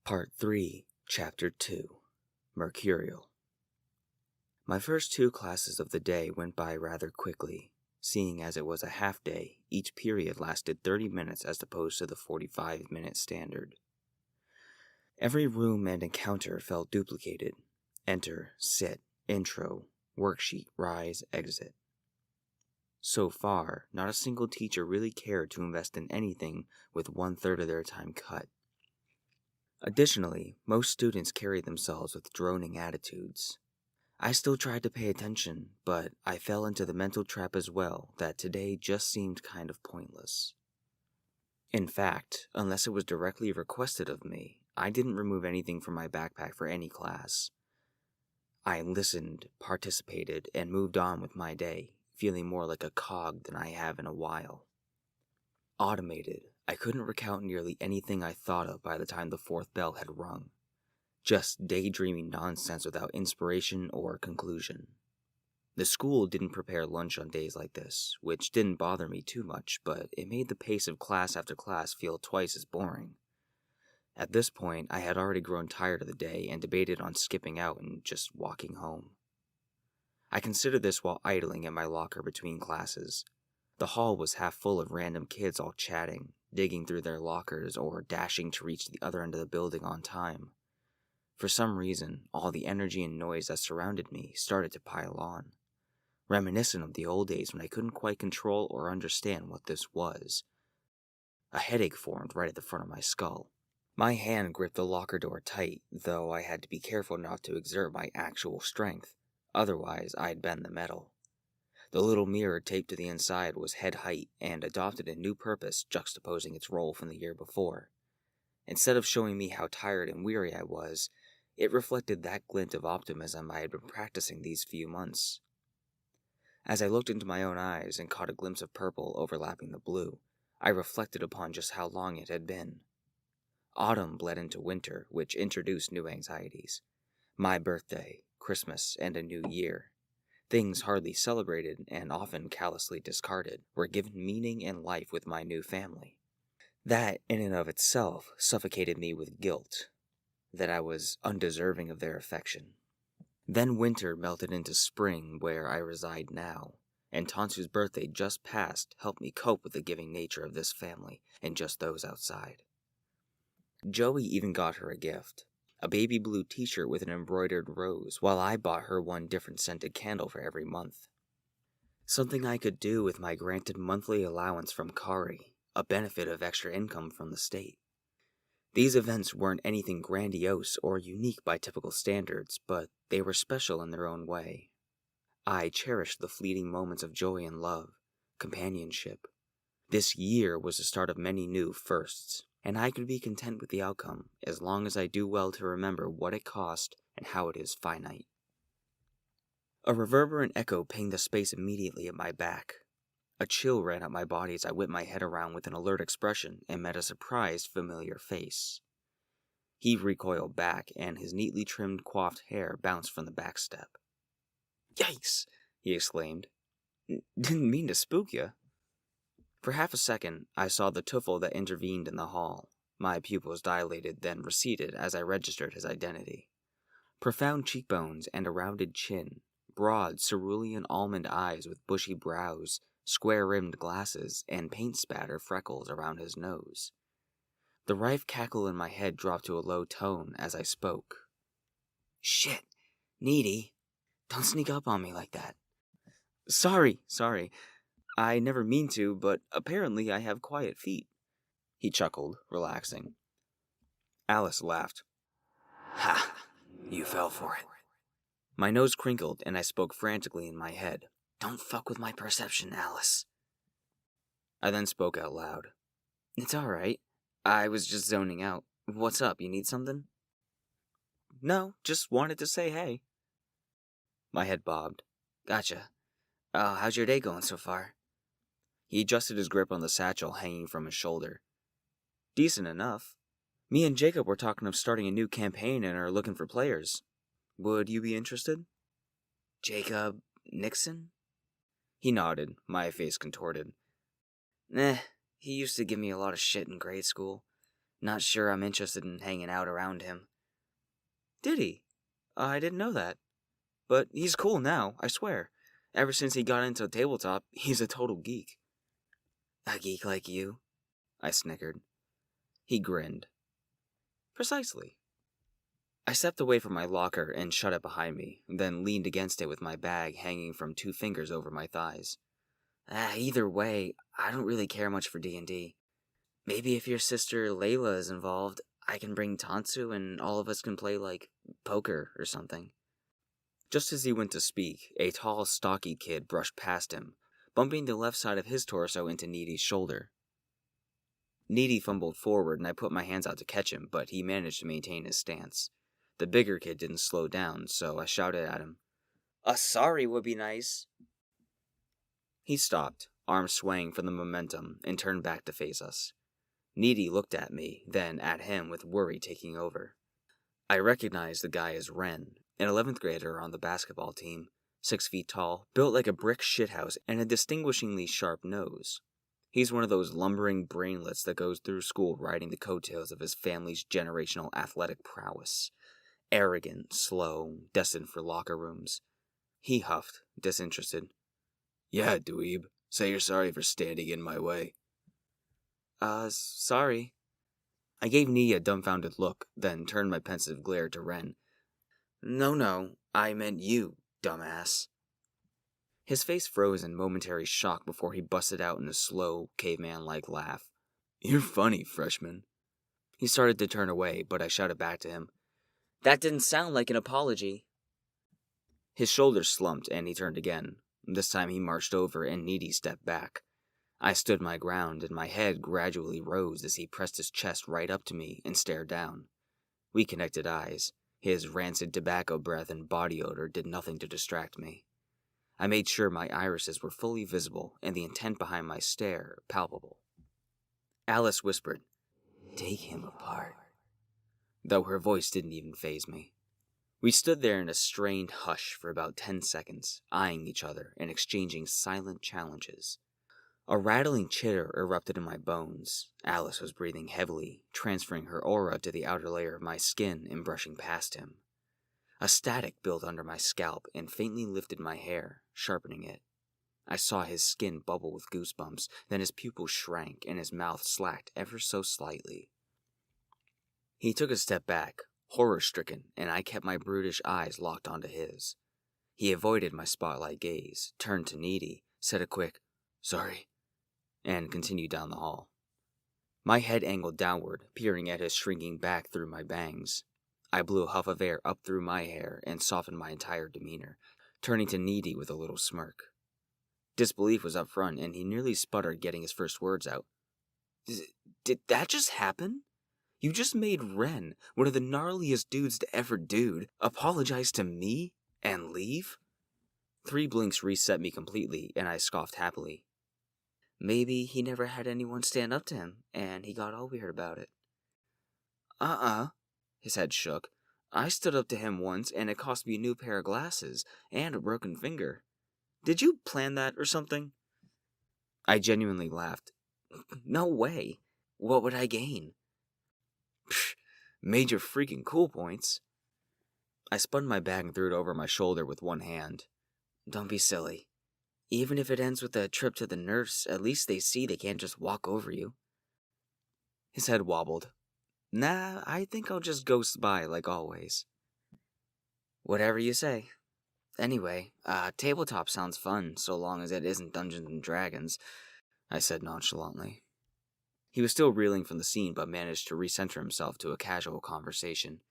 Part 3, Chapter 2, Mercurial. My first 2 classes of the day went by rather quickly, seeing as it was a half day. Each period lasted 30 minutes as opposed to the 45-minute standard. Every room and encounter felt duplicated. Enter, sit, intro, worksheet, rise, exit. So far, not a single teacher really cared to invest in anything with 1/3 of their time cut. Additionally, most students carried themselves with droning attitudes. I still tried to pay attention, but I fell into the mental trap as well that today just seemed kind of pointless. In fact, unless it was directly requested of me, I didn't remove anything from my backpack for any class. I listened, participated, and moved on with my day, feeling more like a cog than I have in a while. Automated, I couldn't recount nearly anything I thought of by the time the 4th bell had rung. Just daydreaming nonsense without inspiration or conclusion. The school didn't prepare lunch on days like this, which didn't bother me too much, but it made the pace of class after class feel twice as boring. At this point, I had already grown tired of the day and debated on skipping out and just walking home. I considered this while idling at my locker between classes. The hall was half full of random kids all chatting, digging through their lockers, or dashing to reach the other end of the building on time. For some reason, all the energy and noise that surrounded me started to pile on, reminiscent of the old days when I couldn't quite control or understand what this was. A headache formed right at the front of my skull. My hand gripped the locker door tight, though I had to be careful not to exert my actual strength, otherwise I'd bend the metal. The little mirror taped to the inside was head height and adopted a new purpose, juxtaposing its role from the year before. Instead of showing me how tired and weary I was, it reflected that glint of optimism I had been practicing these few months. As I looked into my own eyes and caught a glimpse of purple overlapping the blue, I reflected upon just how long it had been. Autumn bled into winter, which introduced new anxieties. My birthday, Christmas, and a new year. Things hardly celebrated and often callously discarded were given meaning and life with my new family. That, in and of itself, suffocated me with guilt, that I was undeserving of their affection. Then winter melted into spring where I reside now, and Tansu's birthday just passed helped me cope with the giving nature of this family and just those outside. Joey even got her a gift, a baby blue t-shirt with an embroidered rose, while I bought her one different scented candle for every month. Something I could do with my granted monthly allowance from Kari, a benefit of extra income from the state. These events weren't anything grandiose or unique by typical standards, but they were special in their own way. I cherished the fleeting moments of joy and love, companionship. This year was the start of many new firsts, and I could be content with the outcome as long as I do well to remember what it cost and how it is finite. A reverberant echo pinged the space immediately at my back. A chill ran up my body as I whipped my head around with an alert expression and met a surprised, familiar face. He recoiled back, and his neatly trimmed, coiffed hair bounced from the back step. "Yikes!" he exclaimed. "Didn't mean to spook you." For half a second, I saw the tuffle that intervened in the hall. My pupils dilated, then receded as I registered his identity. Profound cheekbones and a rounded chin, broad, cerulean almond eyes with bushy brows, square-rimmed glasses, and paint spatter freckles around his nose. The rife cackle in my head dropped to a low tone as I spoke. "Shit, Needy, don't sneak up on me like that." Sorry. I never mean to, but apparently I have quiet feet." He chuckled, relaxing. Alice laughed. "Ha, you fell for it." My nose crinkled, and I spoke frantically in my head. "Don't fuck with my perception, Alice." I then spoke out loud. "It's alright. I was just zoning out. What's up, you need something?" "No, just wanted to say hey." My head bobbed. "Gotcha. How's your day going so far?" He adjusted his grip on the satchel hanging from his shoulder. "Decent enough. Me and Jacob were talking of starting a new campaign and are looking for players. Would you be interested?" "Jacob Nixon?" He nodded, my face contorted. "He used to give me a lot of shit in grade school. Not sure I'm interested in hanging out around him. Did he? I didn't know that. But he's cool now, I swear. Ever since he got into tabletop, he's a total geek. A geek like you? I snickered. He grinned. Precisely. I stepped away from my locker and shut it behind me, then leaned against it with my bag hanging from 2 fingers over my thighs. Either way, I don't really care much for D&D. Maybe if your sister Layla is involved, I can bring Tansu and all of us can play, like, poker or something. Just as he went to speak, a tall, stocky kid brushed past him, bumping the left side of his torso into Needy's shoulder. Needy fumbled forward and I put my hands out to catch him, but he managed to maintain his stance. The bigger kid didn't slow down, so I shouted at him, "A sorry would be nice." He stopped, arms swaying from the momentum, and turned back to face us. Needy looked at me, then at him with worry taking over. I recognized the guy as Ren, an 11th grader on the basketball team, 6 feet tall, built like a brick shithouse, and a distinguishingly sharp nose. He's one of those lumbering brainlets that goes through school riding the coattails of his family's generational athletic prowess. Arrogant, slow, destined for locker rooms. He huffed, disinterested. "Yeah, dweeb. Say you're sorry for standing in my way." Sorry. I gave Nia a dumbfounded look, then turned my pensive glare to Ren. No, I meant you, dumbass." His face froze in momentary shock before he busted out in a slow, caveman-like laugh. "You're funny, freshman." He started to turn away, but I shouted back to him, "That didn't sound like an apology." His shoulders slumped, and he turned again. This time he marched over, and Needy stepped back. I stood my ground, and my head gradually rose as he pressed his chest right up to me and stared down. We connected eyes. His rancid tobacco breath and body odor did nothing to distract me. I made sure my irises were fully visible and the intent behind my stare palpable. Alice whispered, "Take him apart," though her voice didn't even faze me. We stood there in a strained hush for about 10 seconds, eyeing each other and exchanging silent challenges. A rattling chitter erupted in my bones. Alice was breathing heavily, transferring her aura to the outer layer of my skin and brushing past him. A static built under my scalp and faintly lifted my hair, sharpening it. I saw his skin bubble with goosebumps, then his pupils shrank and his mouth slacked ever so slightly. He took a step back, horror-stricken, and I kept my brutish eyes locked onto his. He avoided my spotlight gaze, turned to Needy, said a quick, "Sorry," and continued down the hall. My head angled downward, peering at his shrinking back through my bangs. I blew a huff of air up through my hair and softened my entire demeanor, turning to Needy with a little smirk. Disbelief was up front, and he nearly sputtered getting his first words out. Did that just happen? You just made Ren, one of the gnarliest dudes to ever dude, apologize to me and leave?" 3 blinks reset me completely, and I scoffed happily. Maybe he never had anyone stand up to him, and he got all weird about it. His head shook. "I stood up to him once, and it cost me a new pair of glasses and a broken finger. Did you plan that or something?" I genuinely laughed. "No way. What would I gain?" "Psh, major freaking cool points." I spun my bag and threw it over my shoulder with one hand. "Don't be silly. Even if it ends with a trip to the nurse, at least they see they can't just walk over you." His head wobbled. "Nah, I think I'll just ghost by like always." "Whatever you say. Anyway, tabletop sounds fun, so long as it isn't Dungeons and Dragons," I said nonchalantly. He was still reeling from the scene, but managed to recenter himself to a casual conversation.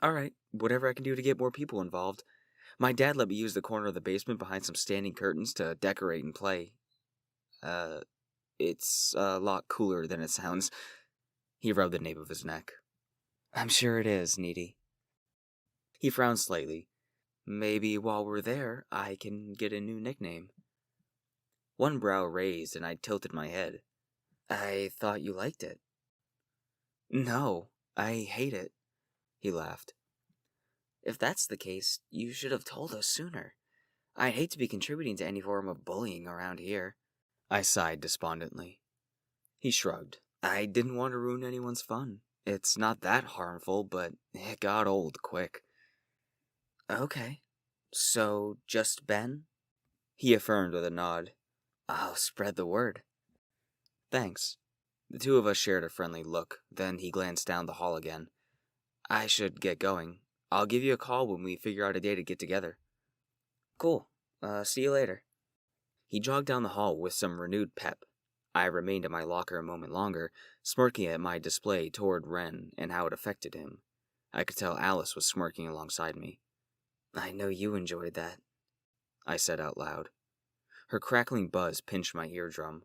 "Alright, whatever I can do to get more people involved. My dad let me use the corner of the basement behind some standing curtains to decorate and play. It's a lot cooler than it sounds." He rubbed the nape of his neck. "I'm sure it is, Needy." He frowned slightly. "Maybe while we're there, I can get a new nickname." One brow raised and I tilted my head. "I thought you liked it." "No, I hate it," he laughed. "If that's the case, you should have told us sooner. I'd hate to be contributing to any form of bullying around here." I sighed despondently. He shrugged. I didn't want to ruin anyone's fun. It's not that harmful, but it got old quick. Okay. So, just Ben? He affirmed with a nod. I'll spread the word. Thanks. The two of us shared a friendly look, then he glanced down the hall again. I should get going. I'll give you a call when we figure out a day to get together. Cool. See you later. He jogged down the hall with some renewed pep. I remained in my locker a moment longer, smirking at my display toward Ren and how it affected him. I could tell Alice was smirking alongside me. I know you enjoyed that, I said out loud. Her crackling buzz pinched my eardrum.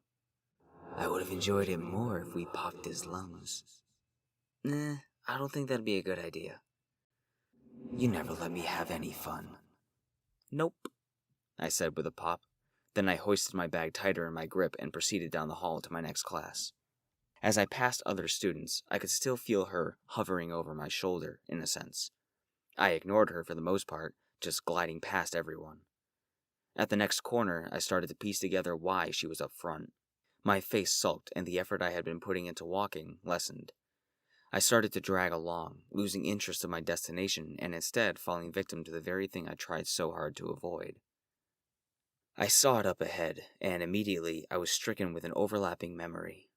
I would have enjoyed it more if we popped his lungs. Nah, I don't think that'd be a good idea. You never let me have any fun. Nope, I said with a pop. Then I hoisted my bag tighter in my grip and proceeded down the hall to my next class. As I passed other students, I could still feel her hovering over my shoulder, in a sense. I ignored her for the most part, just gliding past everyone. At the next corner, I started to piece together why she was up front. My face sulked, and the effort I had been putting into walking lessened. I started to drag along, losing interest in my destination, and instead falling victim to the very thing I tried so hard to avoid. I saw it up ahead, and immediately I was stricken with an overlapping memory.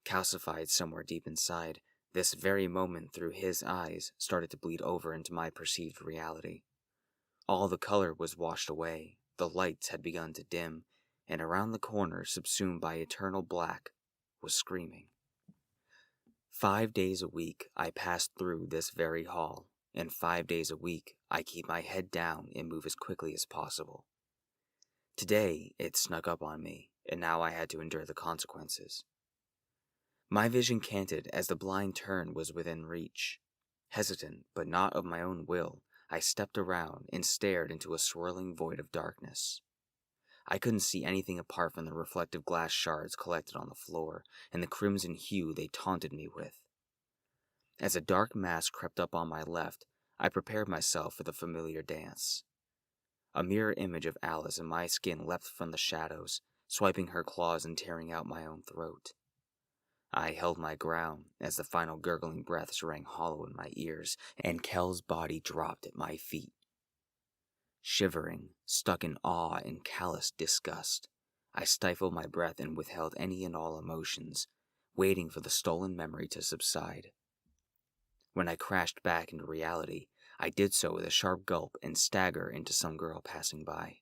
Calcified somewhere deep inside, this very moment through his eyes started to bleed over into my perceived reality. All the color was washed away, the lights had begun to dim, and around the corner, subsumed by eternal black, was screaming. 5 days a week I passed through this very hall, and 5 days a week I keep my head down and move as quickly as possible. Today, it snuck up on me, and now I had to endure the consequences. My vision canted as the blind turn was within reach. Hesitant, but not of my own will, I stepped around and stared into a swirling void of darkness. I couldn't see anything apart from the reflective glass shards collected on the floor and the crimson hue they taunted me with. As a dark mass crept up on my left, I prepared myself for the familiar dance. A mirror image of Alice in my skin leapt from the shadows, swiping her claws and tearing out my own throat. I held my ground as the final gurgling breaths rang hollow in my ears, and Kel's body dropped at my feet. Shivering, stuck in awe and callous disgust, I stifled my breath and withheld any and all emotions, waiting for the stolen memory to subside. When I crashed back into reality, I did so with a sharp gulp and stagger into some girl passing by.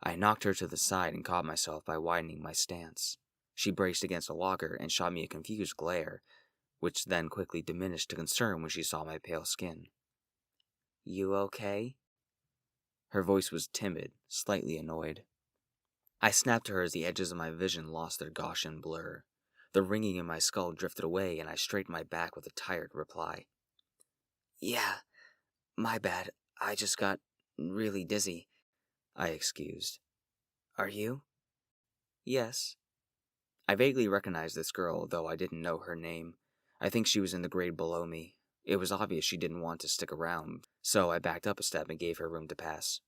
I knocked her to the side and caught myself by widening my stance. She braced against a locker and shot me a confused glare, which then quickly diminished to concern when she saw my pale skin. You okay? Her voice was timid, slightly annoyed. I snapped to her as the edges of my vision lost their Gaussian blur. The ringing in my skull drifted away, and I straightened my back with a tired reply. Yeah, my bad. I just got really dizzy, I excused. Are you? Yes. I vaguely recognized this girl, though I didn't know her name. I think she was in the grade below me. It was obvious she didn't want to stick around, so I backed up a step and gave her room to pass.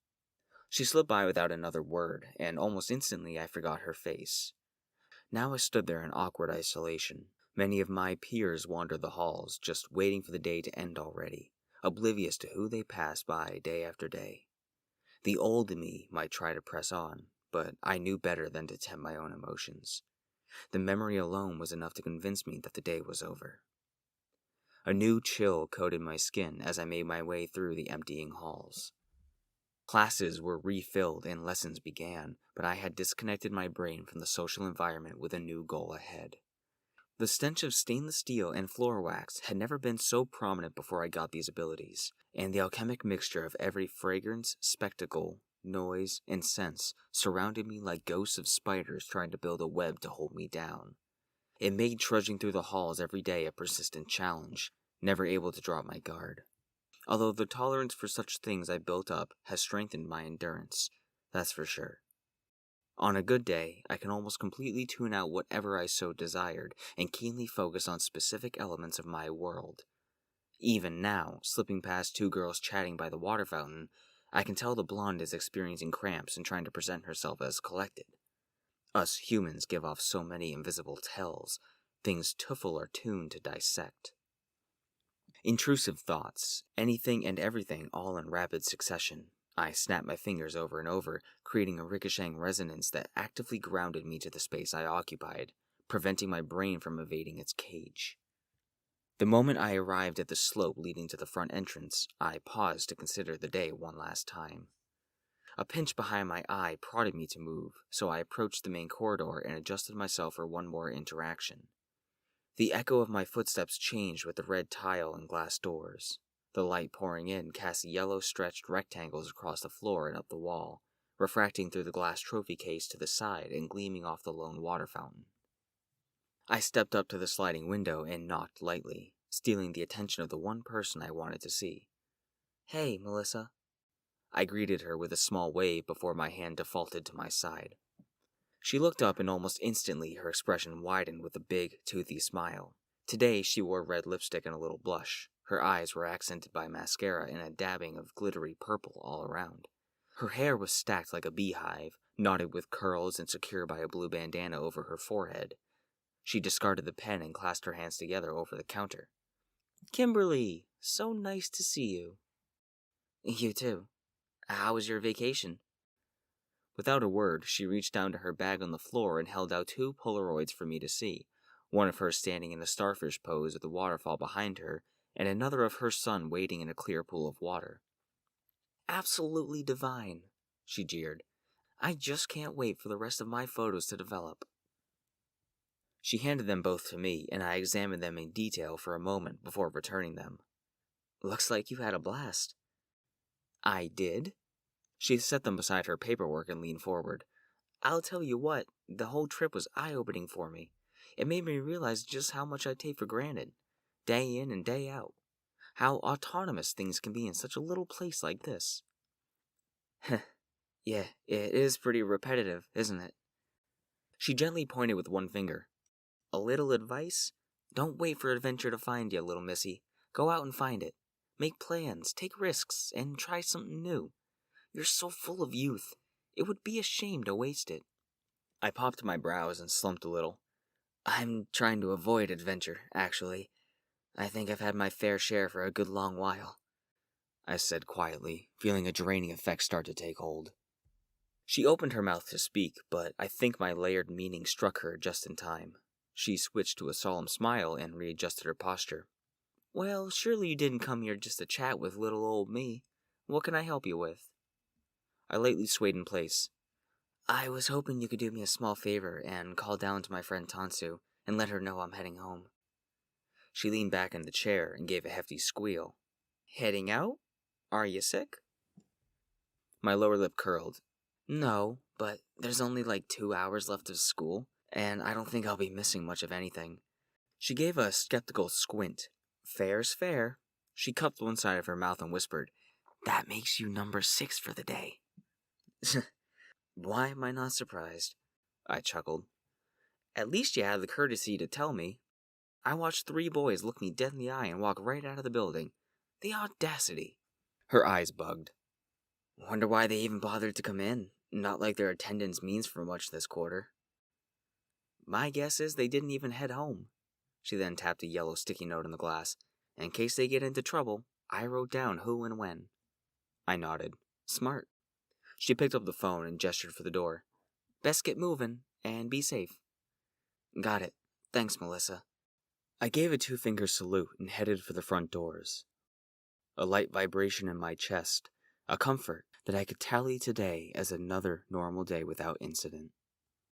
She slipped by without another word, and almost instantly I forgot her face. Now I stood there in awkward isolation. Many of my peers wandered the halls, just waiting for the day to end already, oblivious to who they passed by day after day. The old me might try to press on, but I knew better than to tempt my own emotions. The memory alone was enough to convince me that the day was over. A new chill coated my skin as I made my way through the emptying halls. Classes were refilled and lessons began, but I had disconnected my brain from the social environment with a new goal ahead. The stench of stainless steel and floor wax had never been so prominent before I got these abilities, and the alchemic mixture of every fragrance, spectacle, noise, and sense surrounded me like ghosts of spiders trying to build a web to hold me down. It made trudging through the halls every day a persistent challenge, never able to drop my guard. Although the tolerance for such things I built up has strengthened my endurance, that's for sure. On a good day, I can almost completely tune out whatever I so desired and keenly focus on specific elements of my world. Even now, slipping past two girls chatting by the water fountain, I can tell the blonde is experiencing cramps and trying to present herself as collected. Us humans give off so many invisible tells, things Tuffle are tuned to dissect. Intrusive thoughts, anything and everything all in rapid succession. I snapped my fingers over and over, creating a ricocheting resonance that actively grounded me to the space I occupied, preventing my brain from evading its cage. The moment I arrived at the slope leading to the front entrance, I paused to consider the day one last time. A pinch behind my eye prodded me to move, so I approached the main corridor and adjusted myself for one more interaction. The echo of my footsteps changed with the red tile and glass doors. The light pouring in cast yellow stretched rectangles across the floor and up the wall, refracting through the glass trophy case to the side and gleaming off the lone water fountain. I stepped up to the sliding window and knocked lightly, stealing the attention of the one person I wanted to see. "Hey, Melissa." I greeted her with a small wave before my hand defaulted to my side. She looked up and almost instantly her expression widened with a big, toothy smile. Today she wore red lipstick and a little blush. Her eyes were accented by mascara and a dabbing of glittery purple all around. Her hair was stacked like a beehive, knotted with curls and secure by a blue bandana over her forehead. She discarded the pen and clasped her hands together over the counter. "Kimberly, so nice to see you." "You too. How was your vacation?" Without a word, she reached down to her bag on the floor and held out 2 Polaroids for me to see, one of her standing in a starfish pose with the waterfall behind her, and another of her son wading in a clear pool of water. "Absolutely divine," she jeered. "I just can't wait for the rest of my photos to develop." She handed them both to me, and I examined them in detail for a moment before returning them. "Looks like you had a blast." "I did?" She set them beside her paperwork and leaned forward. "I'll tell you what, the whole trip was eye-opening for me. It made me realize just how much I take for granted, day in and day out. How autonomous things can be in such a little place like this." "Yeah, it is pretty repetitive, isn't it?" She gently pointed with one finger. "A little advice? Don't wait for adventure to find you, little missy. Go out and find it. Make plans, take risks, and try something new. You're so full of youth. It would be a shame to waste it." I popped my brows and slumped a little. "I'm trying to avoid adventure, actually. I think I've had my fair share for a good long while," I said quietly, feeling a draining effect start to take hold. She opened her mouth to speak, but I think my layered meaning struck her just in time. She switched to a solemn smile and readjusted her posture. "Well, surely you didn't come here just to chat with little old me. What can I help you with?" I lightly swayed in place. "I was hoping you could do me a small favor and call down to my friend Tansu and let her know I'm heading home." She leaned back in the chair and gave a hefty squeal. "Heading out? Are you sick?" My lower lip curled. "No, but there's only like 2 hours left of school, and I don't think I'll be missing much of anything." She gave a skeptical squint. "Fair's fair." She cupped one side of her mouth and whispered, "That makes you number 6 for the day." "Why am I not surprised?" I chuckled. "At least you had the courtesy to tell me. I watched 3 boys look me dead in the eye and walk right out of the building. The audacity." Her eyes bugged. "Wonder why they even bothered to come in. Not like their attendance means for much this quarter." "My guess is they didn't even head home." She then tapped a yellow sticky note on the glass. "In case they get into trouble, I wrote down who and when." I nodded. "Smart." She picked up the phone and gestured for the door. "Best get moving, and be safe." "Got it. Thanks, Melissa." I gave a 2-finger salute and headed for the front doors. A light vibration in my chest, a comfort that I could tally today as another normal day without incident.